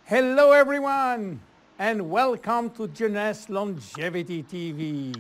Hello everyone, and welcome to Jeunesse Longevity TV.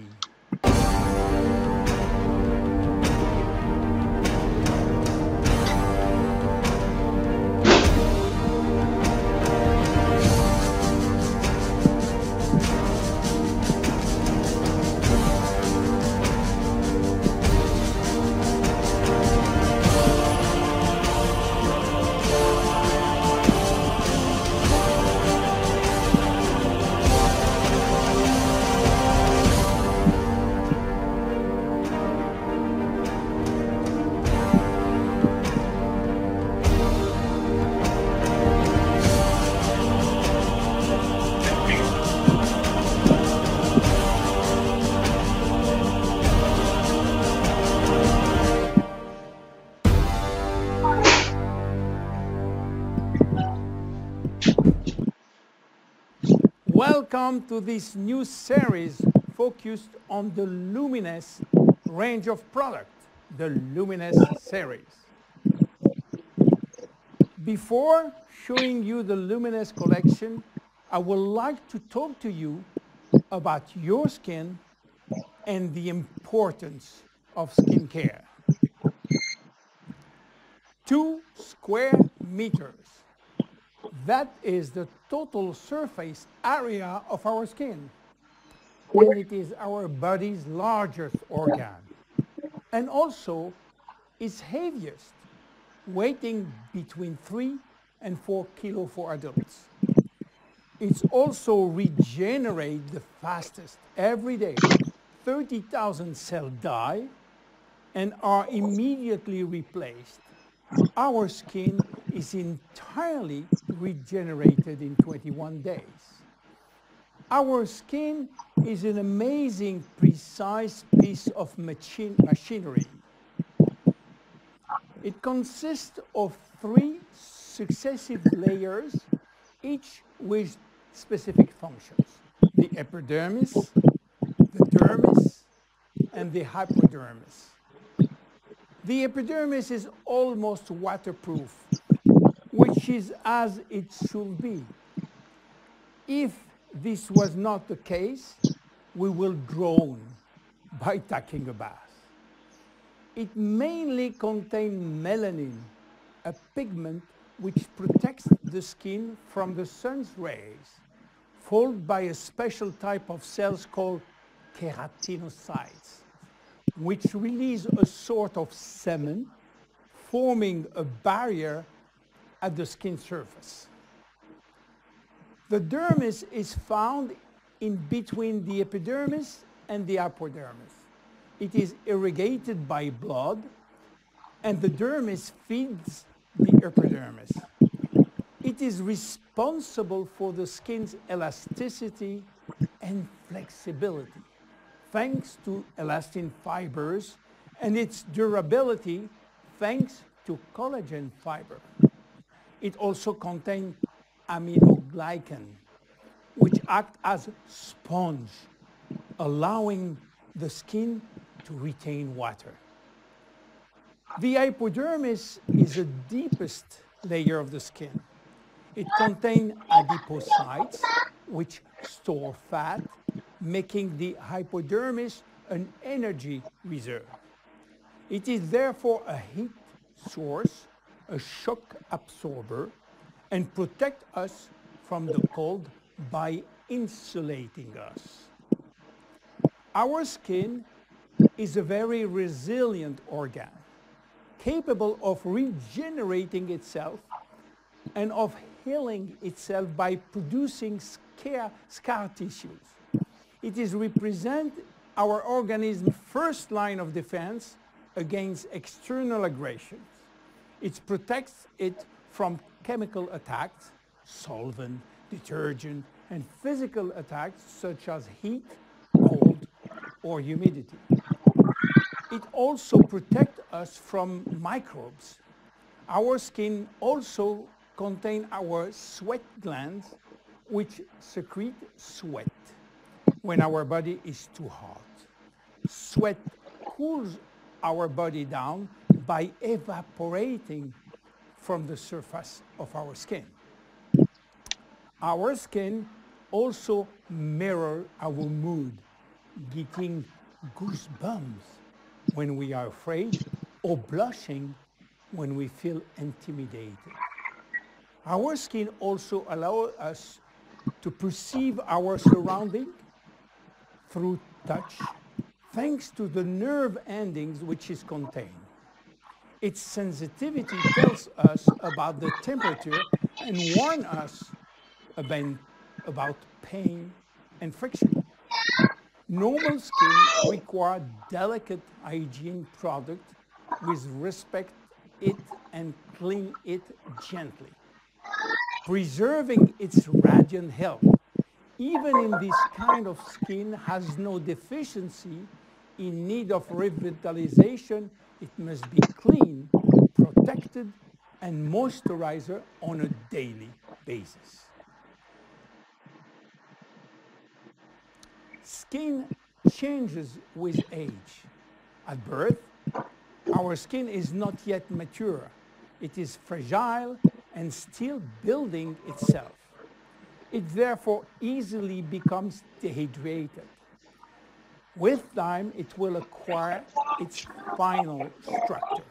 Welcome to this new series focused on the Luminous range of products, the Luminous series. Before showing you the Luminous collection, I would like to talk to you about your skin and the importance of skincare. 2 square meters. That is the total surface area of our skin, and it is our body's largest organ, and also its heaviest, weighing between 3 and 4 kilos for adults. It's also regenerates the fastest every day. 30,000 cells die and are immediately replaced. Our skin is entirely regenerated in 21 days. Our skin is an amazing, precise piece of machinery. It consists of 3 successive layers, each with specific functions: the epidermis, the dermis, and the hypodermis. The epidermis is almost waterproof, which is as it should be. If this was not the case, we will drown by taking a bath. It mainly contains melanin, a pigment which protects the skin from the sun's rays, followed by a special type of cells called keratinocytes, which release a sort of semen, forming a barrier at the skin surface. The dermis is found in between the epidermis and the hypodermis. It is irrigated by blood, and the dermis feeds the epidermis. It is responsible for the skin's elasticity and flexibility, thanks to elastin fibers, and its durability thanks to collagen fiber. It also contains aminoglycan, which act as a sponge, allowing the skin to retain water. The hypodermis is the deepest layer of the skin. It contains adipocytes, which store fat, making the hypodermis an energy reserve. It is therefore a heat source, a shock absorber, and protect us from the cold by insulating us. Our skin is a very resilient organ, capable of regenerating itself and of healing itself by producing scar tissues. It is represent our organism's first line of defense against external aggressions. It protects it from chemical attacks, solvent, detergent, and physical attacks such as heat, cold, or humidity. It also protects us from microbes. Our skin also contains our sweat glands, which secrete sweat when our body is too hot. Sweat cools our body down by evaporating from the surface of our skin. Our skin also mirrors our mood, getting goosebumps when we are afraid or blushing when we feel intimidated. Our skin also allows us to perceive our surrounding through touch, thanks to the nerve endings which is contained. Its sensitivity tells us about the temperature and warns us about pain and friction. Normal skin requires delicate hygiene product with respect it and clean it gently, preserving its radiant health. Even in this kind of skin has no deficiency in need of revitalization, it must be clean, protected, and moisturized on a daily basis. Skin changes with age. At birth, our skin is not yet mature. It is fragile and still building itself. It therefore easily becomes dehydrated. With time, it will acquire its final structure.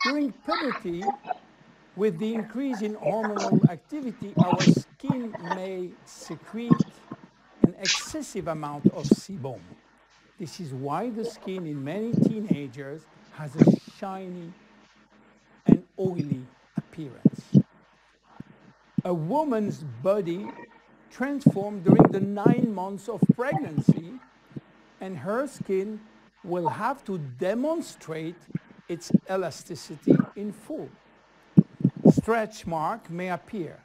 During puberty, with the increase in hormonal activity, our skin may secrete an excessive amount of sebum. This is why the skin in many teenagers has a shiny and oily appearance. A woman's body transforms during the 9 months of pregnancy, and her skin will have to demonstrate its elasticity in full. Stretch marks may appear.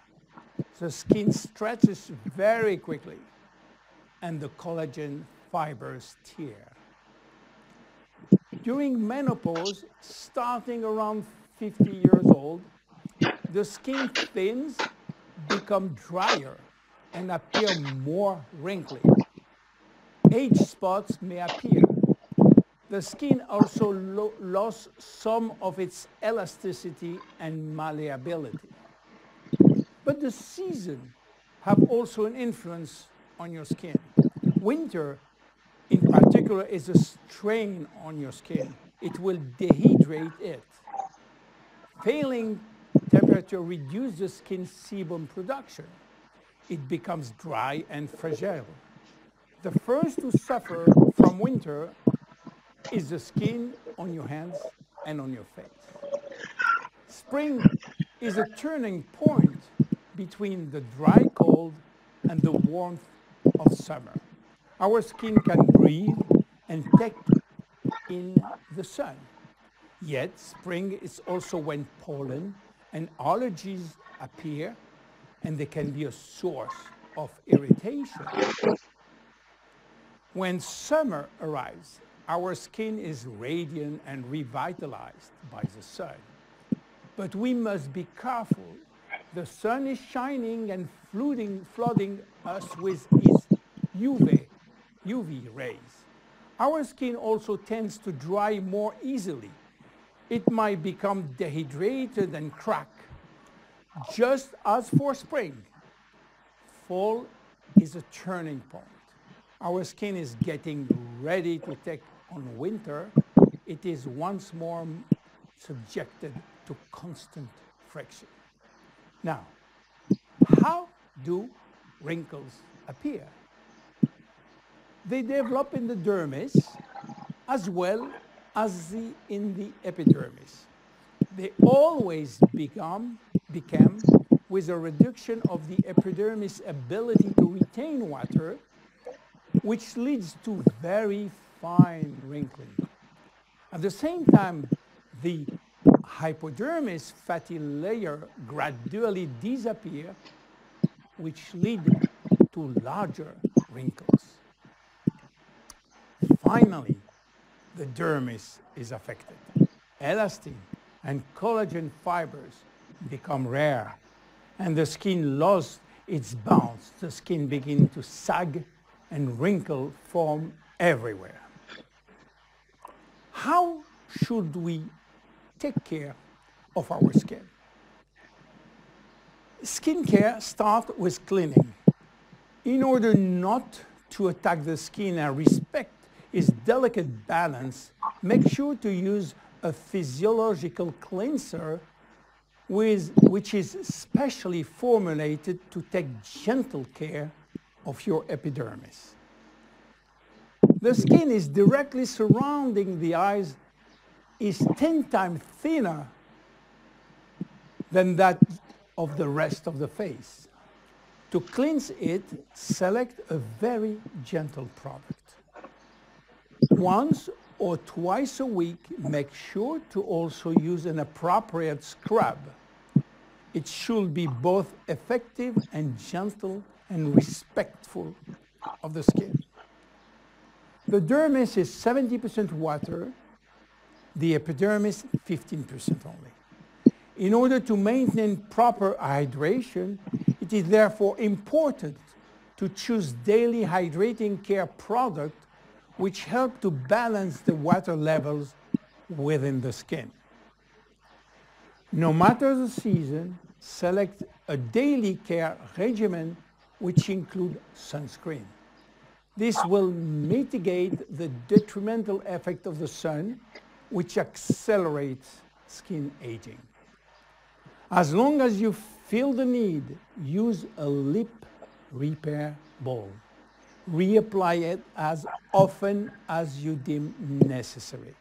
The skin stretches very quickly, and the collagen fibers tear. During menopause, starting around 50 years old, the skin thins, becomes drier, and appear more wrinkly. Age spots may appear. The skin also lost some of its elasticity and malleability. But the seasons have also an influence on your skin. Winter, in particular, is a strain on your skin. It will dehydrate it. Failing temperature reduces the skin sebum production. It becomes dry and fragile. The first to suffer from winter is the skin on your hands and on your face. Spring is a turning point between the dry cold and the warmth of summer. Our skin can breathe and take in the sun. Yet, spring is also when pollen and allergies appear, and they can be a source of irritation. When summer arrives, our skin is radiant and revitalized by the sun. But we must be careful. The sun is shining and flooding us with its UV rays. Our skin also tends to dry more easily. It might become dehydrated and crack. Just as for spring, fall is a turning point. Our skin is getting ready to take on winter. It is once more subjected to constant friction. Now, how do wrinkles appear? They develop in the dermis as well as in the epidermis. They always become with a reduction of the epidermis' ability to retain water, which leads to very fine wrinkling. At the same time, the hypodermis fatty layer gradually disappears, which leads to larger wrinkles. Finally, the dermis is affected. Elastin and collagen fibers become rare, and the skin loses its bounce. The skin begins to sag, and wrinkles form everywhere. How should we take care of our skin? Skincare starts with cleaning. In order not to attack the skin and respect its delicate balance, make sure to use a physiological cleanser which is specially formulated to take gentle care of your epidermis. The skin is directly surrounding the eyes is 10 times thinner than that of the rest of the face. To cleanse it, select a very gentle product. Once or twice a week, make sure to also use an appropriate scrub. It should be both effective and gentle and respectful of the skin. The dermis is 70% water, the epidermis 15% only. In order to maintain proper hydration, it is therefore important to choose daily hydrating care products which help to balance the water levels within the skin. No matter the season, select a daily care regimen which includes sunscreen. This will mitigate the detrimental effect of the sun, which accelerates skin aging. As long as you feel the need, use a lip repair balm. Reapply it as often as you deem necessary.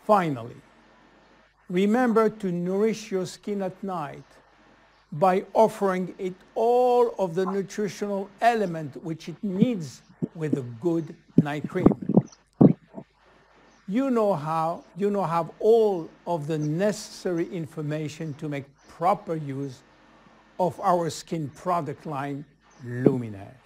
Finally, remember to nourish your skin at night by offering it all of the nutritional elements which it needs with a good night cream. You now have all of the necessary information to make proper use of our skin product line, Luminaire.